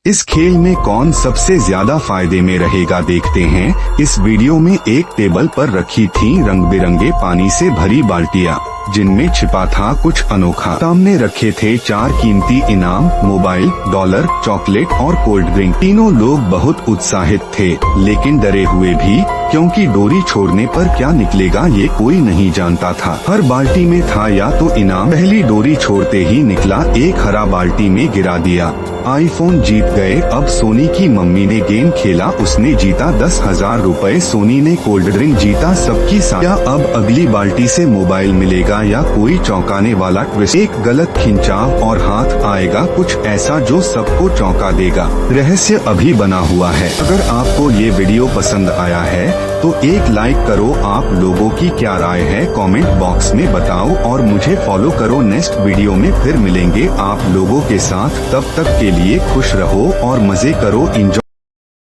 इस खेल में कौन सबसे ज्यादा फायदे में रहेगा देखते हैं। इस वीडियो में एक टेबल पर रखी थी रंग बिरंगे पानी से भरी बाल्टियाँ, जिनमें छिपा था कुछ अनोखा। सामने रखे थे 4 कीमती इनाम, मोबाइल, डॉलर, चॉकलेट और कोल्ड ड्रिंक। तीनों लोग बहुत उत्साहित थे, लेकिन डरे हुए भी, क्योंकि डोरी छोड़ने पर क्या निकलेगा ये कोई नहीं जानता था। हर बाल्टी में था या तो इनाम। पहली डोरी छोड़ते ही निकला एक हरा, बाल्टी में गिरा दिया। आईफोन जीत गए। अब सोनी की मम्मी ने गेम खेला, उसने जीता 10,000 रुपए। सोनी ने कोल्ड ड्रिंक जीता, सबकी साया। अब अगली बाल्टी से मोबाइल मिलेगा या कोई चौंकाने वाला ट्विस्ट। एक गलत खिंचाव और हाथ आएगा, कुछ ऐसा जो सबको चौंका देगा। रहस्य अभी बना हुआ है। अगर आपको ये वीडियो पसंद आया है तो एक लाइक करो। आप लोगों की क्या राय है कमेंट बॉक्स में बताओ और मुझे फॉलो करो। नेक्स्ट वीडियो में फिर मिलेंगे आप लोगों के साथ। तब तक के लिए खुश रहो और मजे करो, एंजॉय।